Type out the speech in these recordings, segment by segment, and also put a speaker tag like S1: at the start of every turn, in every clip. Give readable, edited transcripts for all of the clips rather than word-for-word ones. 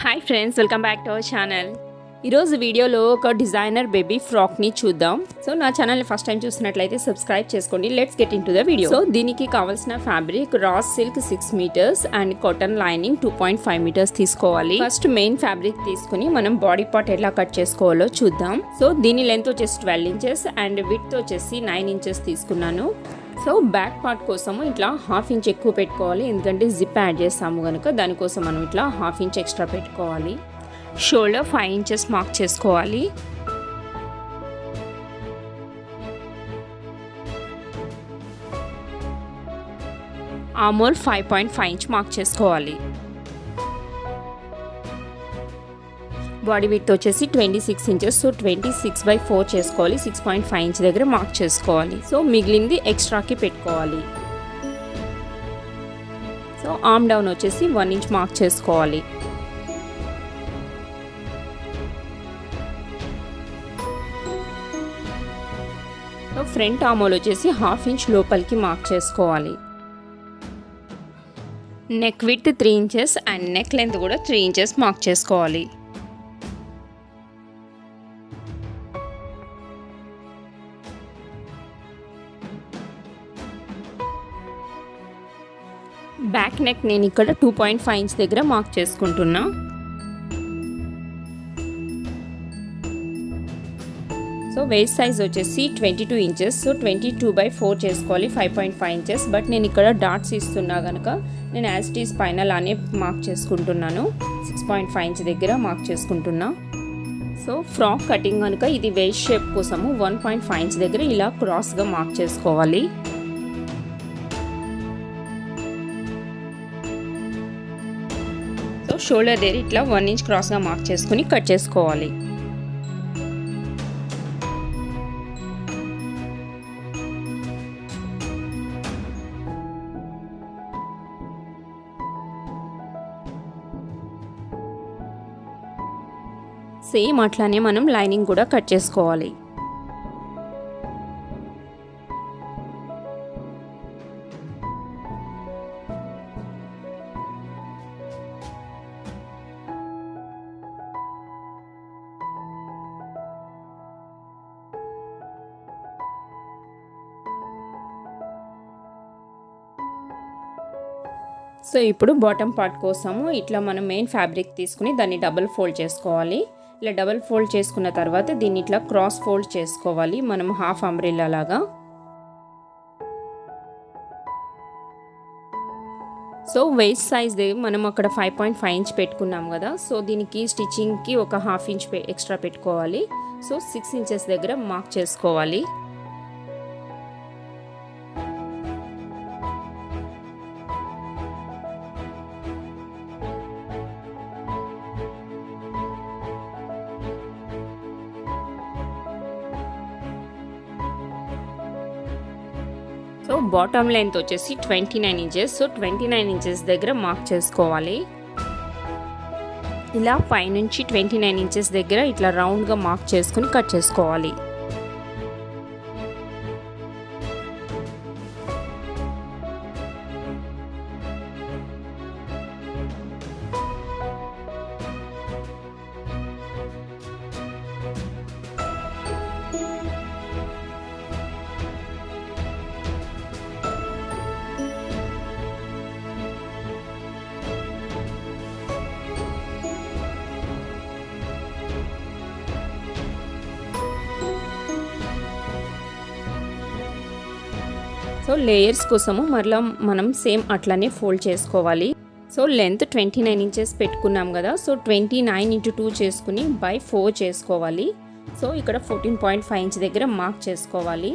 S1: Hi friends, welcome back to our channel. ఈరోజు వీడియోలో ఒక డిజైనర్ బేబీ ఫ్రాక్ని చూద్దాం. సో నా ఛానల్ని ఫస్ట్ టైం చూసినట్లయితే సబ్స్క్రైబ్ చేసుకోండి. Let's get into the video. So దీనికి కావాల్సిన fabric raw silk 6 metres and cotton lining 2.5 metres తీసుకోవాలి. ఫస్ట్ మెయిన్ ఫ్యాబ్రిక్ తీసుకుని మనం బాడీ పార్ట్ ఎలా కట్ చేసుకోవాలో చూద్దాం. సో దీని లెంత్ వచ్చేసి 12 ఇంచెస్ అండ్ విడ్త్ వచ్చేసి 9 ఇంచెస్ తీసుకున్నాను. సో బ్యాక్ పార్ట్ కోసము ఇట్లా 1/2 ఇంచ్ ఎక్కువ పెట్టుకోవాలి, ఎందుకంటే జిప్ యాడ్ చేస్తాము కనుక దానికోసం మనం ఇట్లా 1/2 ఇంచ్ ఎక్స్ట్రా పెట్టుకోవాలి. షోల్డర్ 5 ఇంచెస్ మార్క్ చేసుకోవాలి. ఆర్మోల్ 5.5 ఇంచ్ మార్క్ చేసుకోవాలి. బాడీ విడ్త్ వచ్చేసి 26 ఇంచెస్. సో 26/4 చేసుకోవాలి. 6.5 ఇంచ్ దగ్గర మార్క్ చేసుకోవాలి. సో మిగిలింది ఎక్స్ట్రాకి పెట్టుకోవాలి. సో ఆర్మ్ డౌన్ వచ్చేసి 1 ఇంచ్ మార్క్ చేసుకోవాలి. సో ఫ్రంట్ ఆర్మోల్ వచ్చేసి 1/2 ఇంచ్ లోపలికి మార్క్ చేసుకోవాలి. Neck width 3 inches and neck length కూడా 3 ఇంచెస్ మార్క్ చేసుకోవాలి. బ్యాక్ నెక్ నేను ఇక్కడ 2.5 ఇంచ్ దగ్గర మార్క్ చేసుకుంటున్నా. సో వేస్ట్ సైజ్ వచ్చేసి 22 ఇంచెస్. సో 22/4 చేసుకోవాలి, 5.5 ఇంచెస్. బట్ నేను ఇక్కడ డాట్స్ ఇస్తున్నా కనుక నేను యాజ్ ఇట్ ఈస్ పైన లానే మార్క్ చేసుకుంటున్నాను. 6.5 ఇంచ్ దగ్గర మార్క్ చేసుకుంటున్నా. సో ఫ్రాక్ కటింగ్ కనుక ఇది వేస్ట్ షేప్ కోసము 1.5 ఇంచ్ దగ్గర ఇలా క్రాస్గా మార్క్ చేసుకోవాలి. సో షోల్డర్ దగ్గర ఇట్లా 1 ఇంచ్ క్రాస్గా మార్క్ చేసుకుని కట్ చేసుకోవాలి. సేమ్ అట్లానే మనం లైనింగ్ కూడా కట్ చేసుకోవాలి. సో ఇప్పుడు బాటమ్ పార్ట్ కోసము ఇట్లా మనం మెయిన్ ఫ్యాబ్రిక్ తీసుకుని దాన్ని డబుల్ ఫోల్డ్ చేసుకోవాలి. ఇలా డబుల్ ఫోల్డ్ చేసుకున్న తర్వాత దీన్ని ఇట్లా క్రాస్ ఫోల్డ్ చేసుకోవాలి, మనం హాఫ్ అంబ్రెల్లా లాగా. సో వేస్ట్ సైజ్ మనం అక్కడ 5.5 ఇంచ్ పెట్టుకున్నాం కదా. సో దీనికి స్టిచ్చింగ్కి ఒక 1/2 ఇంచ్ ఎక్స్ట్రా పెట్టుకోవాలి. సో 6 ఇంచెస్ దగ్గర మార్క్ చేసుకోవాలి. సో బాటమ్ లెంత్ వచ్చేసి 29 ఇంచెస్. సో 29 ఇంచెస్ దగ్గర మార్క్ చేసుకోవాలి. ఇలా పైనుంచి 29 ఇంచెస్ దగ్గర ఇట్లా రౌండ్గా మార్క్ చేసుకుని కట్ చేసుకోవాలి. సో లేయర్స్ కోసము మరలా మనం సేమ్ అట్లానే ఫోల్డ్ చేసుకోవాలి. సో లెంత్ 29 ఇంచెస్ పెట్టుకున్నాం కదా. సో 29 × 2 చేసుకుని /4 చేసుకోవాలి. సో ఇక్కడ 14.5 ఇంచ్ దగ్గర మార్క్ చేసుకోవాలి.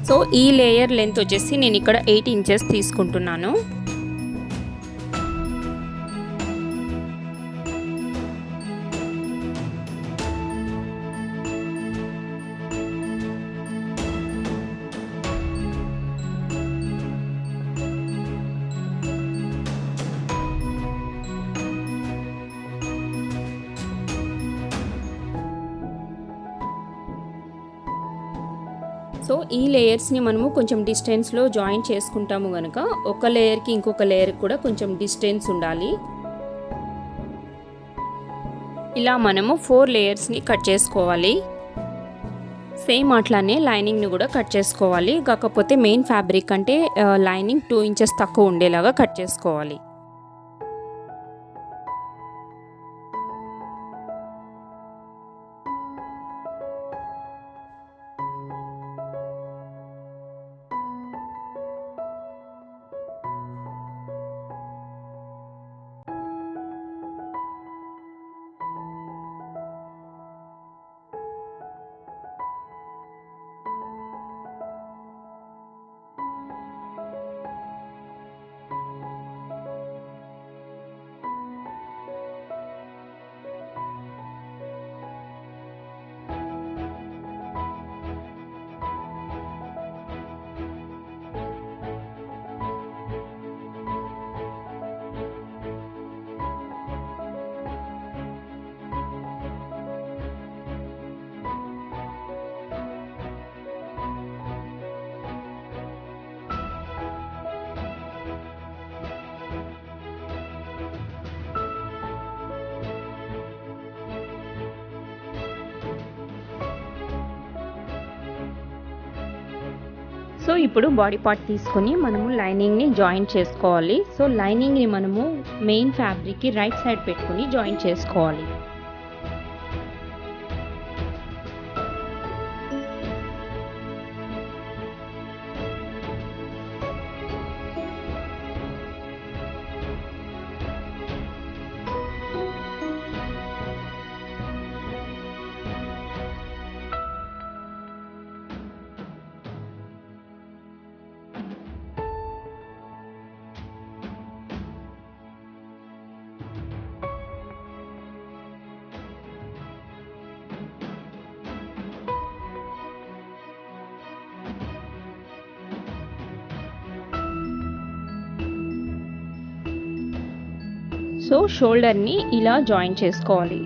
S1: సో ఈ లేయర్ లెంత్ వచ్చేసి నేను ఇక్కడ 8 ఇంచెస్ తీసుకుంటున్నాను. సో ఈ లేయర్స్ని మనము కొంచెం డిస్టెన్స్లో జాయిన్ చేసుకుంటాము కనుక ఒక లేయర్కి ఇంకొక లేయర్ కూడా కొంచెం డిస్టెన్స్ ఉండాలి. ఇలా మనము 4 లేయర్స్ని కట్ చేసుకోవాలి. సేమ్ అట్లానే లైనింగ్ని కూడా కట్ చేసుకోవాలి. కాకపోతే మెయిన్ ఫ్యాబ్రిక్ అంటే లైనింగ్ 2 ఇంచెస్ తక్కువ ఉండేలాగా కట్ చేసుకోవాలి. సో ఇప్పుడు బాడీ పార్ట్ తీసుకొని మనము లైనింగ్ని జాయిన్ చేసుకోవాలి. సో లైనింగ్ని మనము మెయిన్ ఫ్యాబ్రిక్కి రైట్ సైడ్ పెట్టుకొని జాయిన్ చేసుకోవాలి. సో షోల్డర్ని ఇలా జాయిన్ చేసుకోవాలి.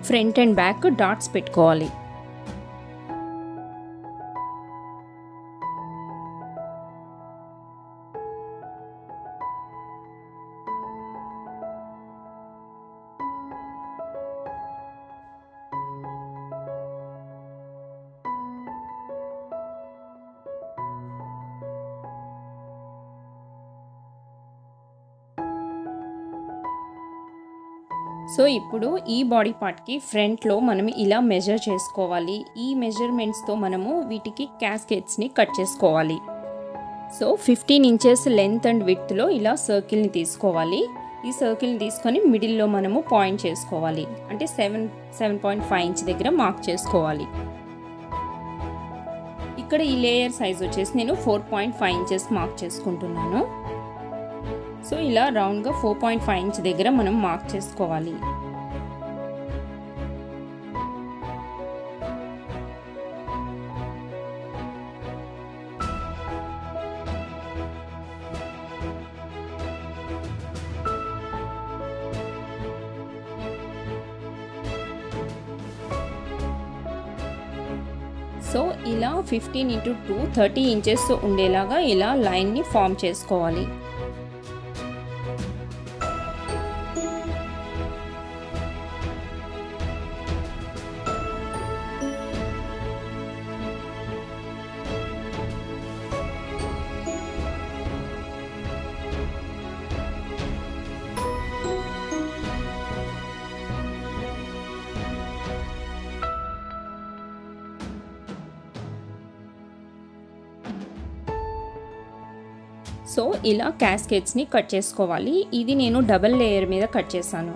S1: ఫ్రంట్ అండ్ బ్యాక్ డాట్స్ పెట్టుకోవాలి. సో ఇప్పుడు ఈ బాడీ పార్ట్కి ఫ్రంట్లో మనం ఇలా మెజర్ చేసుకోవాలి. ఈ మెజర్మెంట్స్తో మనము వీటికి క్యాస్కెట్స్ని కట్ చేసుకోవాలి. సో 15 ఇంచెస్ లెంత్ అండ్ విడ్త్లో ఇలా సర్కిల్ని తీసుకోవాలి. ఈ సర్కిల్ని తీసుకొని మిడిల్లో మనము పాయింట్ చేసుకోవాలి. అంటే 7.5 ఇంచ్ దగ్గర మార్క్ చేసుకోవాలి. ఇక్కడ ఈ లేయర్ సైజ్ వచ్చేసి నేను 4.5 ఇంచెస్ మార్క్ చేసుకుంటున్నాను. సో ఇలా రౌండ్గా 4.5 ఇంచ్ దగ్గర మనం మార్క్ చేసుకోవాలి. సో ఇలా 15 into 2 30 ఇంచెస్ ఉండేలాగా ఇలా లైన్ని ఫామ్ చేసుకోవాలి. సో ఇలా క్యాస్కేట్స్ని కట్ చేసుకోవాలి. ఇది నేను డబల్ లేయర్ మీద కట్ చేశాను.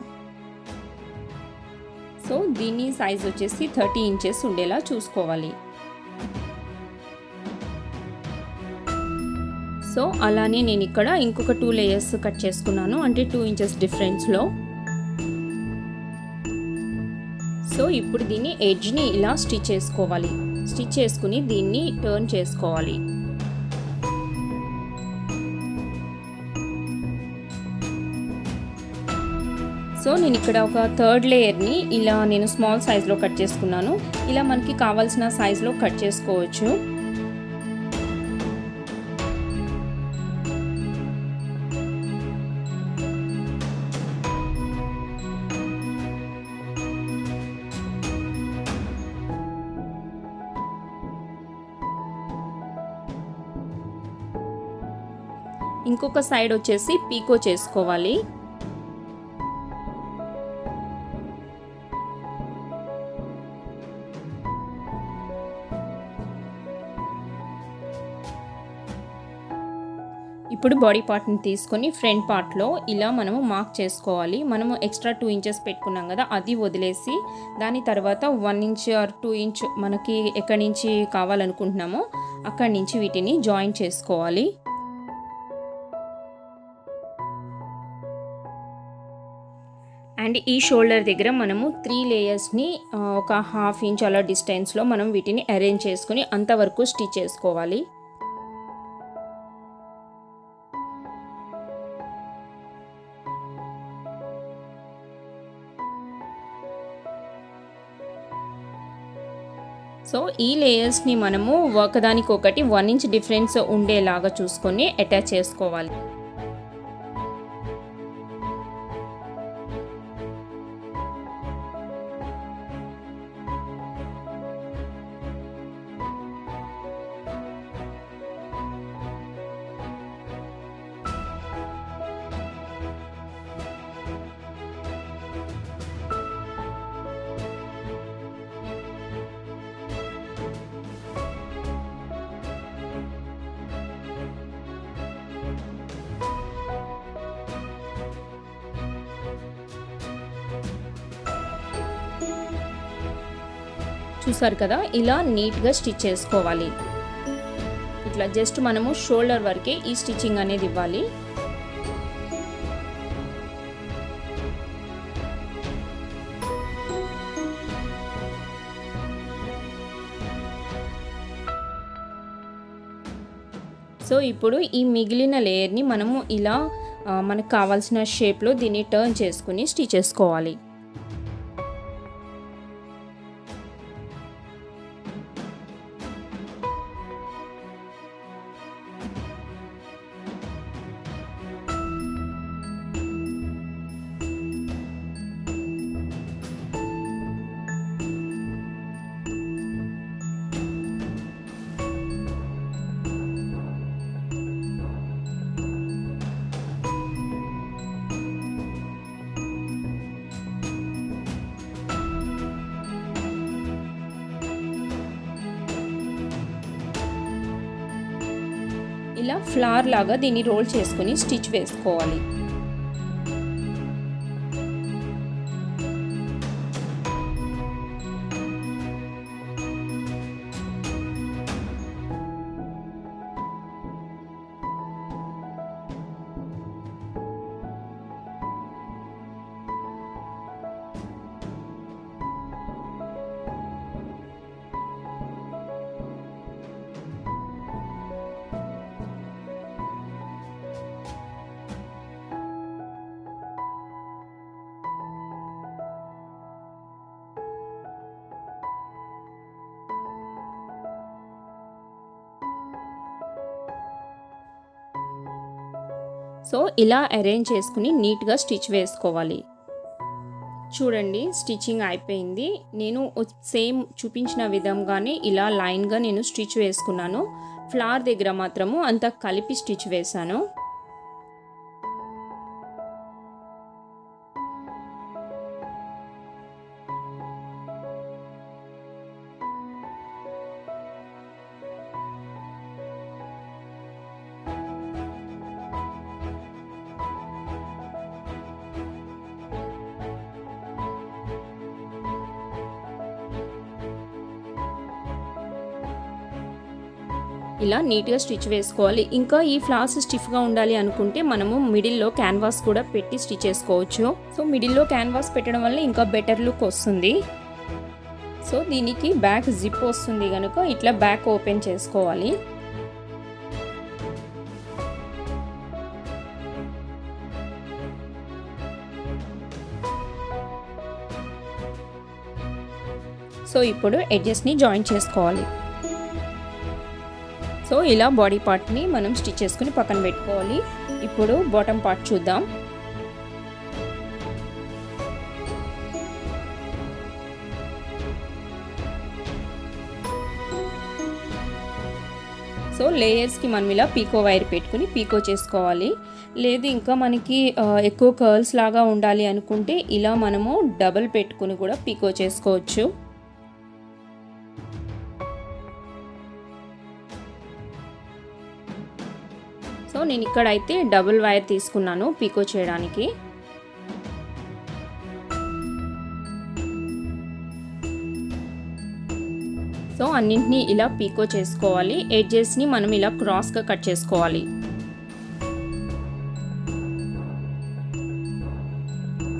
S1: సో దీని సైజ్ వచ్చేసి 30 ఇంచెస్ ఉండేలా చూసుకోవాలి. సో అలానే నేను ఇక్కడ ఇంకొక 2 లేయర్స్ కట్ చేసుకున్నాను, అంటే 2 ఇంచెస్ డిఫరెన్స్లో. సో ఇప్పుడు దీన్ని ఎడ్జ్ని ఇలా స్టిచ్ చేసుకోవాలి. స్టిచ్ చేసుకుని దీన్ని టర్న్ చేసుకోవాలి. సో నేను ఇక్కడ ఒక 3rd లేయర్ని ఇలా నేను స్మాల్ సైజ్లో కట్ చేసుకున్నాను. ఇలా మనకి కావాల్సిన సైజ్లో కట్ చేసుకోవచ్చు. ఇంకొక సైడ్ వచ్చేసి పీకో చేసుకోవాలి. ఇప్పుడు బాడీ పార్ట్ని తీసుకొని ఫ్రంట్ పార్ట్లో ఇలా మనము మార్క్ చేసుకోవాలి. మనము ఎక్స్ట్రా 2 ఇంచెస్ పెట్టుకున్నాం కదా, అది వదిలేసి దాని తర్వాత 1 ఇంచ్ ఆర్ 2 ఇంచ్ మనకి ఎక్కడి నుంచి కావాలనుకుంటున్నామో అక్కడి నుంచి వీటిని జాయిన్ చేసుకోవాలి. అండ్ ఈ షోల్డర్ దగ్గర మనము 3 లేయర్స్ని ఒక 1/2 ఇంచ్ అలా డిస్టెన్స్లో మనం వీటిని అరేంజ్ చేసుకుని అంతవరకు స్టిచ్ చేసుకోవాలి. సో ఈ లేయర్స్ని మనము ఒకదానికొకటి 1 ఇంచ్ డిఫరెన్స్ ఉండేలాగా చూసుకొని అటాచ్ చేసుకోవాలి. చూసారు కదా, ఇలా నీట్గా స్టిచ్ చేసుకోవాలి. ఇట్లా జస్ట్ మనము షోల్డర్ వరకే ఈ స్టిచ్చింగ్ అనేది ఇవ్వాలి. సో ఇప్పుడు ఈ మిగిలిన లేయర్ని మనము ఇలా మనకు కావాల్సిన షేప్లో దీన్ని టర్న్ చేసుకుని స్టిచ్ చేసుకోవాలి. ఇలా ఫ్లవర్ లాగా దీన్ని రోల్ చేసుకుని స్టిచ్ వేసుకోవాలి. సో ఇలా అరేంజ్ చేసుకుని నీట్గా స్టిచ్ వేసుకోవాలి. చూడండి, స్టిచ్చింగ్ అయిపోయింది. నేను సేమ్ చూపించిన విధంగానే ఇలా లైన్గా నేను స్టిచ్ వేసుకున్నాను. ఫ్లవర్ దగ్గర మాత్రము అంతా కలిపి స్టిచ్ వేశాను. ఇలా నీట్గా స్టిచ్ వేసుకోవాలి. ఇంకా ఈ ఫ్లవర్స్ స్టిఫ్గా ఉండాలి అనుకుంటే మనము మిడిల్లో క్యాన్వాస్ కూడా పెట్టి స్టిచ్ చేసుకోవచ్చు. సో మిడిల్లో క్యాన్వాస్ పెట్టడం వల్ల ఇంకా బెటర్ లుక్ వస్తుంది. సో దీనికి బ్యాక్ జిప్ వస్తుంది కనుక ఇట్లా బ్యాక్ ఓపెన్ చేసుకోవాలి. సో ఇప్పుడు ఎడ్జెస్ని జాయిన్ చేసుకోవాలి. సో ఇలా బాడీ పార్ట్ని మనం స్టిచ్ చేసుకుని పక్కన పెట్టుకోవాలి. ఇప్పుడు బాటమ్ పార్ట్ చూద్దాం. సో లేయర్స్కి మనం ఇలా పీకో వైర్ పెట్టుకుని పీకో చేసుకోవాలి. లేదు ఇంకా మనకి ఎక్కువ కర్ల్స్ లాగా ఉండాలి అనుకుంటే ఇలా మనము డబల్ పెట్టుకుని కూడా పీకో చేసుకోవచ్చు. సో నేను ఇక్కడైతే డబుల్ వైర్ తీసుకున్నాను పీకో చేయడానికి. సో అన్నింటినీ ఇలా పీకో చేసుకోవాలి. ఎడ్జెస్ని మనం ఇలా క్రాస్గా కట్ చేసుకోవాలి.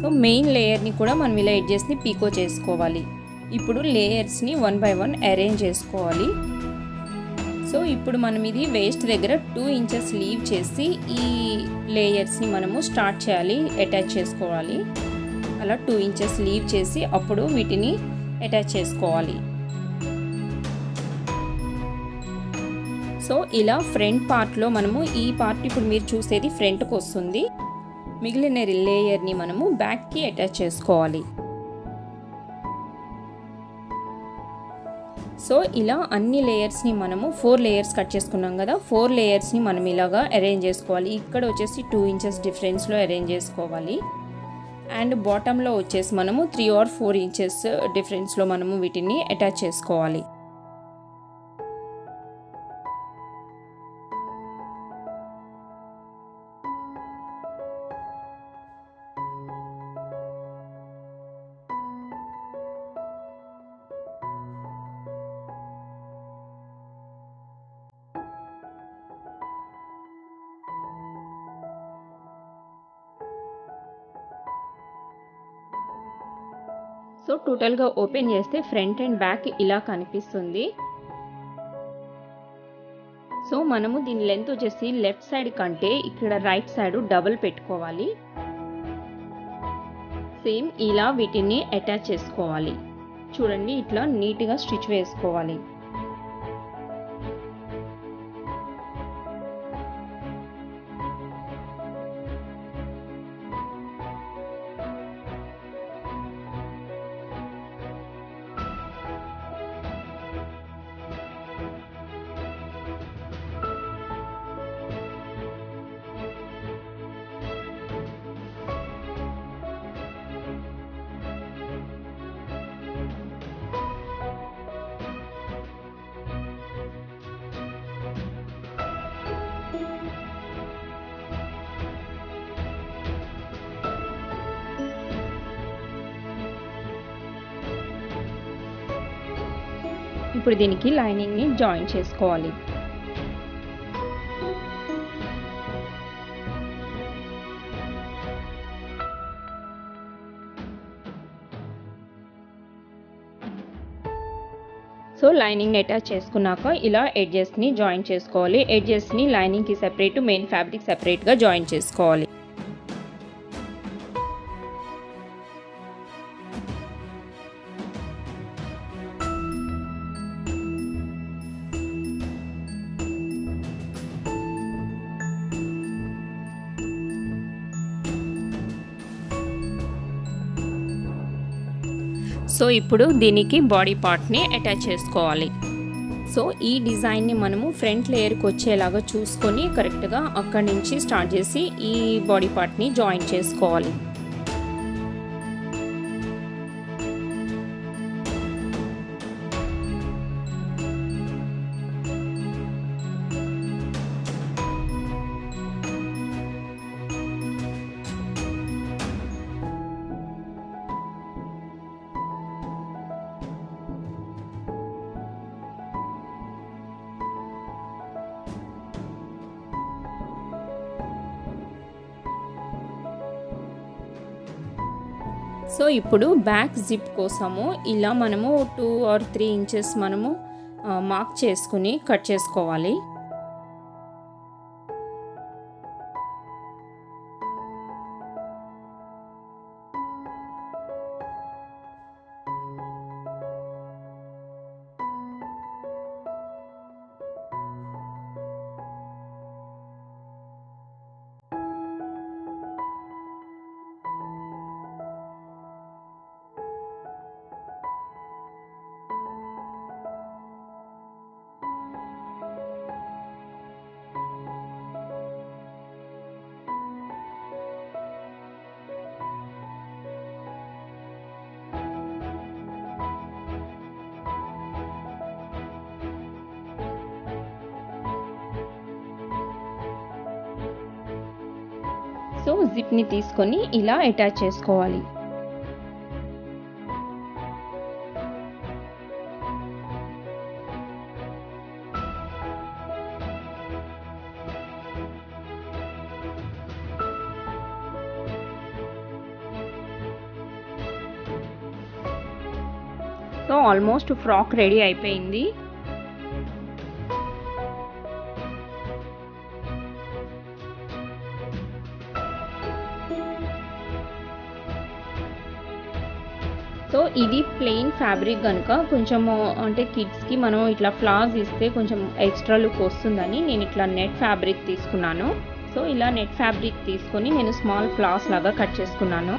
S1: సో మెయిన్ లేయర్ని కూడా మనం ఇలా ఎడ్జెస్ని పీకో చేసుకోవాలి. ఇప్పుడు లేయర్స్ని 1 by 1 అరేంజ్ చేసుకోవాలి. సో ఇప్పుడు మనం ఇది వేస్ట్ దగ్గర 2 inches లీవ్ చేసి ఈ లేయర్స్ని మనము స్టార్ట్ చేయాలి, అటాచ్ చేసుకోవాలి. అలా 2 inches లీవ్ చేసి అప్పుడు వీటిని అటాచ్ చేసుకోవాలి. సో ఇలా ఫ్రంట్ పార్ట్లో మనము ఈ పార్ట్ ఇప్పుడు మీరు చూసేది ఫ్రంట్కి వస్తుంది. మిగిలిన లేయర్ని మనము బ్యాక్కి అటాచ్ చేసుకోవాలి. సో ఇలా అన్ని లేయర్స్ని మనము 4 layers కట్ చేసుకున్నాం కదా, 4 layers మనం ఇలాగా అరేంజ్ చేసుకోవాలి. ఇక్కడ వచ్చేసి 2 inches డిఫరెన్స్లో అరేంజ్ చేసుకోవాలి. అండ్ బాటంలో వచ్చేసి మనము 3 or 4 inches డిఫరెన్స్లో మనము వీటిని అటాచ్ చేసుకోవాలి. సో టోటల్గా ఓపెన్ చేస్తే ఫ్రంట్ అండ్ బ్యాక్ ఇలా కనిపిస్తుంది. సో మనము దీని లెంత్ వచ్చేసి లెఫ్ట్ సైడ్ కంటే ఇక్కడ రైట్ సైడ్ డబుల్ పెట్టుకోవాలి. సేమ్ ఇలా వీటిని అటాచ్ చేసుకోవాలి. చూడండి ఇట్లా నీట్గా స్టిచ్ వేసుకోవాలి. ఇప్పుడు దీనికి లైనింగ్ని జాయిన్ చేసుకోవాలి. సో లైనింగ్ అటాచ్ చేసుకున్నాక ఇలా ఎడ్జెస్ని జాయిన్ చేసుకోవాలి. ఎడ్జెస్ని లైనింగ్కి సెపరేట్, మెయిన్ ఫ్యాబ్రిక్ సెపరేట్గా జాయిన్ చేసుకోవాలి. సో ఇప్పుడు దీనికి బాడీ పార్ట్ని అటాచ్ చేసుకోవాలి. సో ఈ డిజైన్ని మనము ఫ్రంట్ లేయర్కి వచ్చేలాగా చూసుకొని కరెక్ట్గా అక్కడి నుంచి స్టార్ట్ చేసి ఈ బాడీ పార్ట్ని జాయిన్ చేసుకోవాలి. సో ఇప్పుడు బ్యాక్ జిప్ కోసము ఇలా మనము 2 or 3 ఇంచెస్ మనము మార్క్ చేసుకుని కట్ చేసుకోవాలి. సో జిప్ని తీసుకొని ఇలా అటాచ్ చేసుకోవాలి. సో ఆల్మోస్ట్ ఫ్రాక్ రెడీ అయిపోయింది. సో ఇది ప్లెయిన్ ఫ్యాబ్రిక్ కనుక కొంచెము అంటే కిడ్స్కి మనం ఇట్లా ఫ్లాస్ ఇస్తే కొంచెం ఎక్స్ట్రా లుక్ వస్తుందని నేను ఇట్లా నెట్ ఫ్యాబ్రిక్ తీసుకున్నాను. సో ఇలా నెట్ ఫ్యాబ్రిక్ తీసుకొని నేను స్మాల్ ఫ్లాస్ లాగా కట్ చేసుకున్నాను.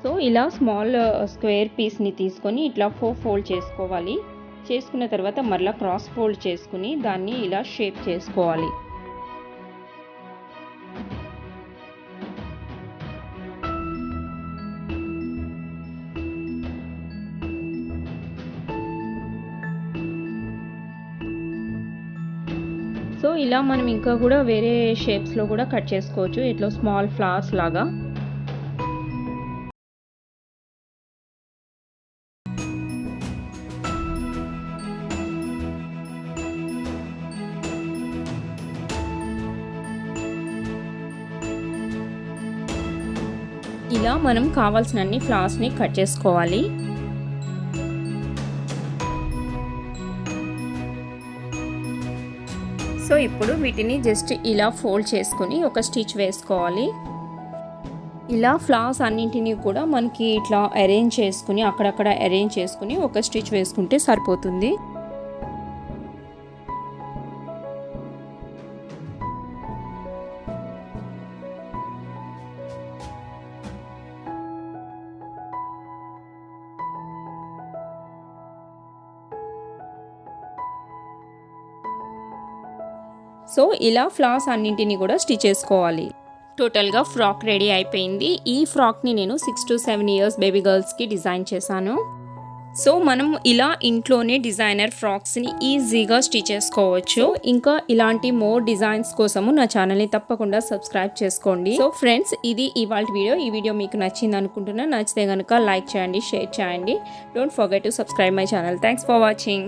S1: సో ఇలా స్మాల్ స్క్వేర్ పీస్ని తీసుకొని ఇట్లా 4 ఫోల్డ్ చేసుకోవాలి. చేసుకున్న తర్వాత మరలా క్రాస్ ఫోల్డ్ చేసుకుని దాన్ని ఇలా షేప్ చేసుకోవాలి. సో ఇలా మనం ఇంకా కూడా వేరే షేప్స్లో కూడా కట్ చేసుకోవచ్చు, ఇట్లా స్మాల్ ఫ్లవర్స్ లాగా. ఇలా మనం కావాల్సినన్ని ఫ్లవర్స్ని కట్ చేసుకోవాలి. సో ఇప్పుడు వీటిని జస్ట్ ఇలా ఫోల్డ్ చేసుకుని ఒక స్టిచ్ వేసుకోవాలి. ఇలా ఫ్లవర్స్ అన్నింటినీ కూడా మనకి ఇట్లా అరేంజ్ చేసుకుని అక్కడక్కడ అరేంజ్ చేసుకుని ఒక స్టిచ్ వేసుకుంటే సరిపోతుంది. సో ఇలా ఫ్లవర్స్ అన్నింటినీ కూడా స్టిచ్ చేసుకోవాలి. టోటల్గా ఫ్రాక్ రెడీ అయిపోయింది. ఈ ఫ్రాక్ని నేను 6 to 7 years బేబీ గర్ల్స్కి డిజైన్ చేశాను. సో మనం ఇలా ఇంట్లోనే డిజైనర్ ఫ్రాక్స్ని ఈజీగా స్టిచ్ చేసుకోవచ్చు. ఇంకా ఇలాంటి మోర్ డిజైన్స్ కోసము నా ఛానల్ని తప్పకుండా సబ్స్క్రైబ్ చేసుకోండి. సో ఫ్రెండ్స్, ఇది ఇవాళ వీడియో. ఈ వీడియో మీకు నచ్చింది అనుకుంటున్నా. నచ్చితే కనుక లైక్ చేయండి, షేర్ చేయండి. Don't forget to subscribe my channel. Thanks for watching.